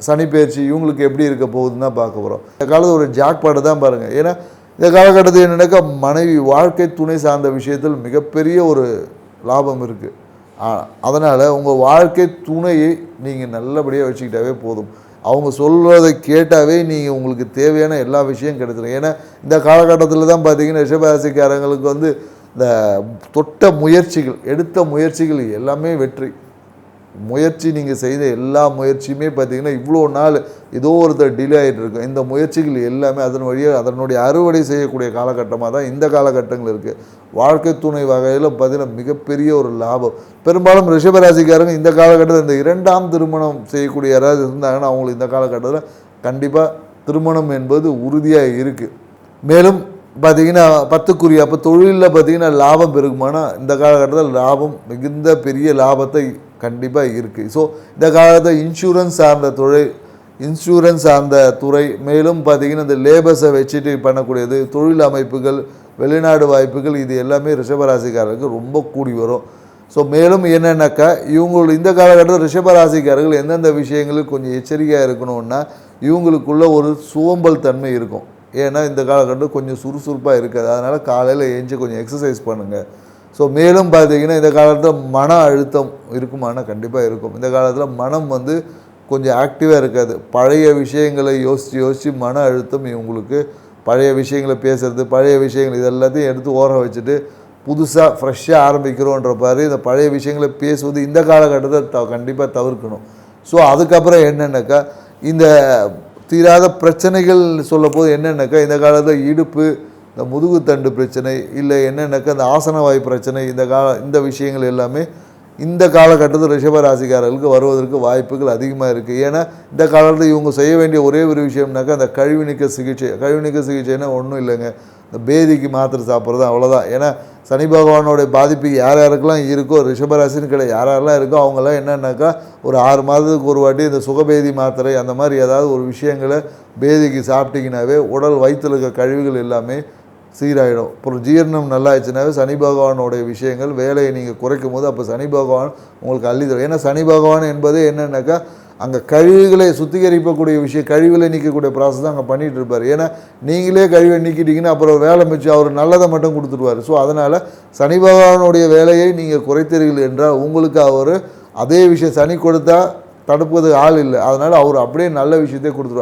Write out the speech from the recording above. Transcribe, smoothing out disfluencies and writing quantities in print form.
சனி பயிற்சி இவங்களுக்கு எப்படி இருக்க போகுதுன்னு தான் பார்க்க போகிறோம். இந்த காலத்தில் ஒரு ஜாக்பாட்டை தான் பாருங்கள். ஏன்னா இந்த காலகட்டத்தில் என்னென்னாக்கா மனைவி வாழ்க்கை துணை சார்ந்த விஷயத்தில் மிகப்பெரிய ஒரு லாபம் இருக்குது. அதனால் உங்கள் வாழ்க்கை துணையை நீங்கள் நல்லபடியாக வச்சுக்கிட்டாவே போதும். அவங்க சொல்வதை கேட்டாவே நீங்கள் உங்களுக்கு தேவையான எல்லா விஷயம் கிடைச்சிடும். ஏன்னா இந்த காலகட்டத்தில் தான் பார்த்தீங்கன்னா ரிஷபராசிக்காரங்களுக்கு இந்த தொட்ட முயற்சிகள், எடுத்த முயற்சிகள் எல்லாமே வெற்றி. முயற்சி நீங்கள் செய்த எல்லா முயற்சியுமே பார்த்தீங்கன்னா இவ்வளோ நாள் ஏதோ ஒருத்தர் டிலே ஆகிட்டு இருக்கும். இந்த முயற்சிகள் எல்லாமே அதன் வழியாக அதனுடைய அறுவடை செய்யக்கூடிய காலகட்டமாக தான் இந்த காலகட்டங்கள் இருக்குது. வாழ்க்கை துணை வகையில் பார்த்தீங்கன்னா மிகப்பெரிய ஒரு லாபம். பெரும்பாலும் ரிஷபராசிக்காரங்க இந்த காலகட்டத்தில் இந்த 2ஆம் திருமணம் செய்யக்கூடிய யாராவது இருந்தாங்கன்னா அவங்களுக்கு இந்த காலகட்டத்தில் கண்டிப்பாக திருமணம் என்பது உறுதியாக இருக்குது. மேலும் பார்த்திங்கன்னா 10க்குரிய அப்போ தொழிலில் பார்த்திங்கன்னா லாபம் பெருகுமானா இந்த காலகட்டத்தில் லாபம் மிகுந்த பெரிய லாபத்தை கண்டிப்பாக இருக்குது. ஸோ இந்த காலத்தில் இன்சூரன்ஸ் சார்ந்த துறை, மேலும் பார்த்திங்கன்னா இந்த லேபர்ஸை வச்சுட்டு பண்ணக்கூடியது, தொழில் அமைப்புகள், வெளிநாடு வாய்ப்புகள், இது எல்லாமே ரிஷபராசிக்காரருக்கு ரொம்ப கூடி வரும். ஸோ மேலும் என்னென்னாக்கா இவங்களோட இந்த காலகட்டத்தில் ரிஷபராசிக்காரர்கள் எந்தெந்த விஷயங்களுக்கு கொஞ்சம் எச்சரிக்கையாக இருக்கணும்னா இவங்களுக்குள்ள ஒரு சோம்பல் தன்மை இருக்கும். ஏன்னா இந்த காலகட்டம் கொஞ்சம் சுறுசுறுப்பாக இருக்காது. அதனால் காலையில் எழுந்து கொஞ்சம் எக்ஸசைஸ் பண்ணுங்கள். ஸோ மேலும் பார்த்திங்கன்னா இந்த காலத்தில் மன அழுத்தம் இருக்குமானா கண்டிப்பாக இருக்கும். இந்த காலத்தில் மனம் கொஞ்சம் ஆக்டிவாக இருக்காது. பழைய விஷயங்களை யோசித்து மன அழுத்தம் இவங்களுக்கு பழைய விஷயங்களை பேசுகிறது, பழைய விஷயங்கள் இது எல்லாத்தையும் எடுத்து ஓரம் வச்சுட்டு புதுசாக ஃப்ரெஷ்ஷாக ஆரம்பிக்கிறோன்ற பாரு இந்த பழைய விஷயங்களை பேசுவது இந்த காலகட்டத்தை கண்டிப்பாக தவிர்க்கணும். ஸோ அதுக்கப்புறம் என்னென்னாக்கா இந்த தீராத பிரச்சனைகள் சொல்லப்போது என்னென்னாக்கா இந்த காலத்தில் இடுப்பு, இந்த முதுகுத்தண்டு பிரச்சனை, இல்லை என்னென்னாக்கா இந்த ஆசனவாய் பிரச்சனை, இந்த விஷயங்கள் எல்லாமே இந்த காலகட்டத்தில் ரிஷபராசிக்காரர்களுக்கு வருவதற்கு வாய்ப்புகள் அதிகமாக இருக்குது. ஏன்னா இந்த காலத்தில் இவங்க செய்ய வேண்டிய ஒரே ஒரு விஷயம்னாக்கா அந்த கழிவு நீக்க சிகிச்சைனா ஒன்றும் இல்லைங்க, இந்த பேதிக்கு மாத்திரை சாப்பிட்றது அவ்வளோதான். ஏன்னா சனி பகவானோடைய பாதிப்பு யார் யாருக்கெல்லாம் இருக்கோ, ரிஷபராசின்னு கிடையாது, யாரெல்லாம் இருக்கோ அவங்களாம் என்னென்னாக்கா ஒரு 6 மாதத்துக்கு ஒரு வாட்டி இந்த சுகபேதி மாத்திரை அந்த மாதிரி ஏதாவது ஒரு விஷயங்களை பேதிக்கு சாப்பிட்டிங்கனாவே உடல் வயிற்றில் இருக்க கழிவுகள் எல்லாமே சீராகிடும். அப்புறம் ஜீரணம் நல்லா ஆச்சுனாவே சனி பகவானோடைய விஷயங்கள் வேலையை நீங்கள் குறைக்கும் போது அப்போ சனி பகவான் உங்களுக்கு அள்ளி தரும். ஏன்னா சனி பகவான் என்பதே என்னென்னாக்கா அங்கே கழிவுகளை சுத்திகரிக்கக்கூடிய விஷயம், கழிவுகளை நீக்கக்கூடிய ப்ராசஸ் தான் அங்கே பண்ணிகிட்டு இருப்பார். ஏன்னா நீங்களே கழிவை நீக்கிட்டீங்கன்னா அப்புறம் வேலை மிச்சம், அவர் நல்லதை மட்டும் கொடுத்துருவார். ஸோ அதனால் சனி பகவானுடைய வேலையை நீங்கள் குறைத்தீர்கள் என்றால் உங்களுக்கு அவர் அதே விஷயம் சனி கொடுத்தா தடுப்பது ஆள் இல்லை, அதனால் அவர் அப்படியே நல்ல விஷயத்தை கொடுத்துருவார்.